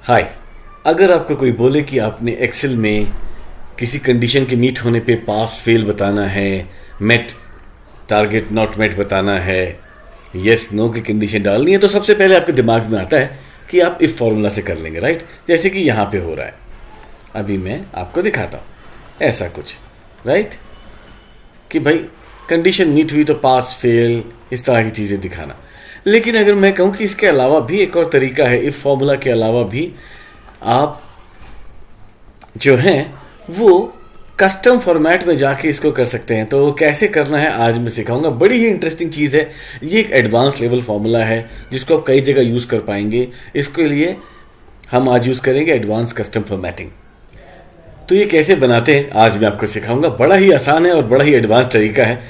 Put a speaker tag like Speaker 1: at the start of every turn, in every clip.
Speaker 1: हाय। अगर आपको कोई बोले कि आपने एक्सेल में किसी कंडीशन के मीट होने पे पास फेल बताना है, मेट टारगेट नॉट मेट बताना है, यस नो की कंडीशन डालनी है, तो सबसे पहले आपके दिमाग में आता है कि आप इफ फॉर्मूला से कर लेंगे, राइट। जैसे कि यहाँ पे हो रहा है, अभी मैं आपको दिखाता हूँ ऐसा कुछ, राइट, कि भाई कंडीशन मीट हुई तो पास फेल, इस तरह की चीज़ें दिखाना। लेकिन अगर मैं कहूँ कि इसके अलावा भी एक और तरीका है, इफ फॉर्मूला के अलावा भी आप जो हैं वो कस्टम फॉर्मेट में जाके इसको कर सकते हैं। तो वो कैसे करना है आज मैं सिखाऊंगा। बड़ी ही इंटरेस्टिंग चीज़ है ये, एक एडवांस लेवल फार्मूला है जिसको आप कई जगह यूज़ कर पाएंगे। इसके लिए हम आज यूज़ करेंगे एडवांस कस्टम फॉर्मेटिंग। तो ये कैसे बनाते हैं आज मैं आपको सिखाऊंगा। बड़ा ही आसान है और बड़ा ही एडवांस तरीका है।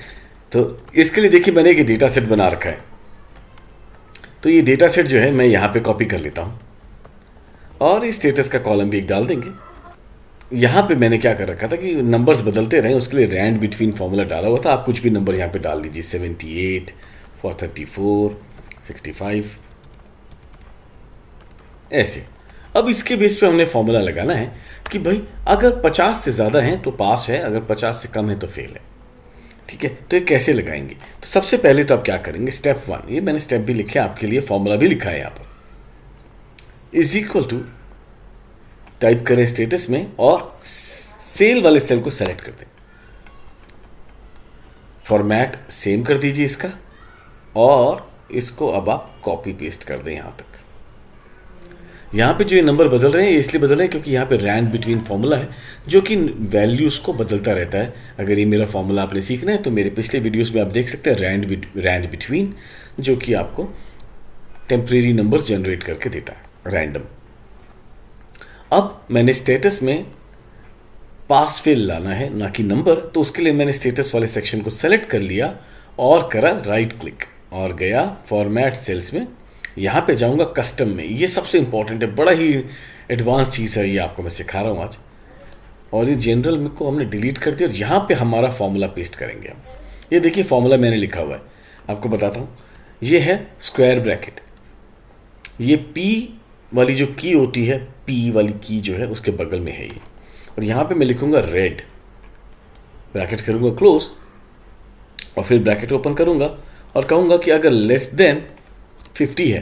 Speaker 1: तो इसके लिए देखिए मैंने एक डेटा सेट बना रखा है। तो ये डेटा सेट जो है मैं यहाँ पे कॉपी कर लेता हूँ और इस स्टेटस का कॉलम भी एक डाल देंगे। यहाँ पे मैंने क्या कर रखा था कि नंबर्स बदलते रहें, उसके लिए रैंड बिटवीन फॉर्मूला डाला हुआ था। आप कुछ भी नंबर यहाँ पे डाल दीजिए, 78 434 65 ऐसे। अब इसके बेस पे हमने फॉर्मूला लगाना है कि भाई अगर 50 से ज़्यादा है तो पास है, अगर 50 से कम है तो फेल है। ठीक है, तो ये कैसे लगाएंगे। तो सबसे पहले तो आप क्या करेंगे, स्टेप 1, ये मैंने स्टेप भी लिखे आपके लिए, फॉर्मूला भी लिखा है यहाँ पर, इज इक्वल टू, टाइप करें स्टेटस में और सेल वाले सेल को सेलेक्ट कर दें। फॉर्मेट सेम कर दीजिए इसका और इसको अब आप कॉपी पेस्ट कर दें यहाँ तक। यहाँ पे जो ये नंबर बदल रहे हैं ये इसलिए बदल रहे हैं क्योंकि यहाँ पे रैंड बिटवीन फॉर्मूला है जो कि वैल्यूज़ को बदलता रहता है। अगर ये मेरा फॉर्मूला आपने सीखना है तो मेरे पिछले वीडियोस में आप देख सकते हैं रैंड बिटवीन, जो कि आपको टेम्परेरी नंबर्स जनरेट करके देता है रैंडम। अब मैंने स्टेटस में पास फेल लाना है ना कि नंबर, तो उसके लिए मैंने स्टेटस वाले सेक्शन को सेलेक्ट कर लिया और करा राइट क्लिक और गया फॉर्मेट सेल्स में। यहाँ पे जाऊँगा कस्टम में, ये सबसे इंपॉर्टेंट है, बड़ा ही एडवांस चीज़ है ये, आपको मैं सिखा रहा हूँ आज। और ये जनरल में को हमने डिलीट कर दिया और यहाँ पे हमारा फॉर्मूला पेस्ट करेंगे हम। ये देखिए फॉर्मूला मैंने लिखा हुआ है, आपको बताता हूँ। ये है स्क्वायर ब्रैकेट, ये पी वाली जो की होती है, पी वाली की जो है उसके बगल में है ये, और यहाँ पे मैं लिखूँगा रेड, ब्रैकेट करूँगा क्लोज और फिर ब्रैकेट ओपन करूँगा और कहूँगा कि अगर लेस देन 50 है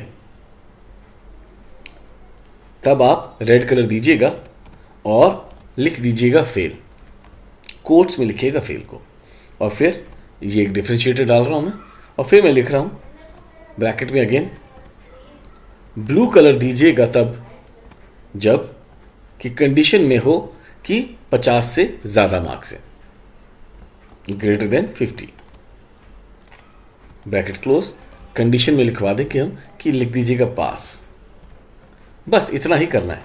Speaker 1: तब आप रेड कलर दीजिएगा और लिख दीजिएगा फेल, कोट्स में लिखिएगा फेल को, और फिर ये एक डिफरेंशिएटर डाल रहा हूँ मैं, और फिर मैं लिख रहा हूँ ब्रैकेट में अगेन ब्लू कलर दीजिएगा तब जब कि कंडीशन में हो कि 50 से ज़्यादा मार्क्स है, greater than 50, bracket close. Condition में लिखवा दें कि हम कि लिख दीजिएगा पास। बस इतना ही करना है,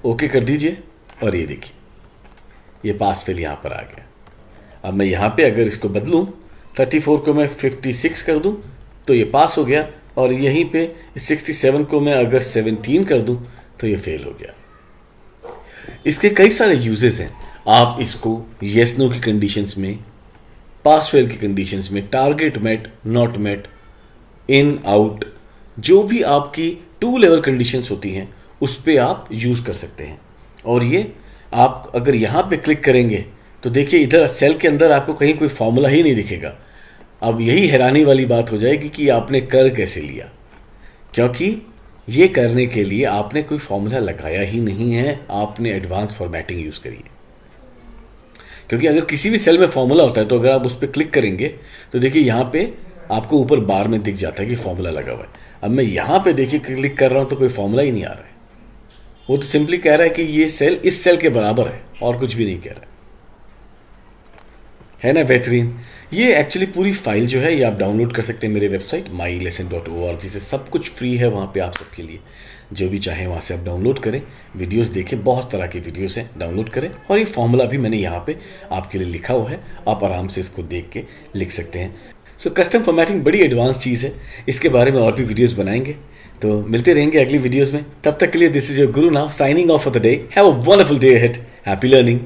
Speaker 1: ओके कर दीजिए और ये देखिए ये पास फेल यहाँ पर आ गया। अब मैं यहाँ पे अगर इसको बदलूँ 34 को मैं 56 कर दूँ तो ये पास हो गया, और यहीं पे 67 को मैं अगर 17 कर दूँ तो ये फेल हो गया। इसके कई सारे यूजेस हैं। आप इसको येस नो की कंडीशंस में, पास फेल की कंडीशंस में, target met not met, in out, जो भी आपकी 2 लेवल कंडीशंस होती हैं उस पे आप यूज़ कर सकते हैं। और ये आप अगर यहाँ पे क्लिक करेंगे तो देखिए इधर सेल के अंदर आपको कहीं कोई फॉर्मूला ही नहीं दिखेगा। अब यही हैरानी वाली बात हो जाएगी कि आपने कर कैसे लिया, क्योंकि ये करने के लिए आपने कोई फॉर्मूला लगाया ही नहीं है, आपने एडवांस फॉर्मेटिंग यूज़ करी है। क्योंकि अगर किसी भी सेल में फॉर्मूला होता है तो अगर आप उस पर क्लिक करेंगे तो देखिए यहाँ पे आपको ऊपर बार में दिख जाता है कि फॉर्मूला लगा हुआ है। अब मैं यहाँ पे देखिए क्लिक कर रहा हूँ तो कोई फॉर्मूला ही नहीं आ रहा है, वो तो सिंपली कह रहा है कि ये सेल इस सेल के बराबर है और कुछ भी नहीं कह रहा है ना। बेहतरीन। ये एक्चुअली पूरी फाइल जो है ये आप डाउनलोड कर सकते हैं मेरे वेबसाइट mylesson.org से, सब कुछ फ्री है वहाँ पे आप सबके लिए, जो भी चाहें वहाँ से आप डाउनलोड करें, वीडियोस देखें, बहुत तरह के वीडियोस हैं, डाउनलोड करें। और ये फॉर्मूला भी मैंने यहाँ पे आपके लिए लिखा हुआ है, आप आराम से इसको देख के लिख सकते हैं। सो कस्टम फॉर्मेटिंग बड़ी एडवांस चीज़ है, इसके बारे में और भी वीडियोज़ बनाएंगे। तो मिलते रहेंगे अगली वीडियोज़ में, तब तक के लिए this is your Guru now signing off for the day. Have a wonderful day ahead, happy learning.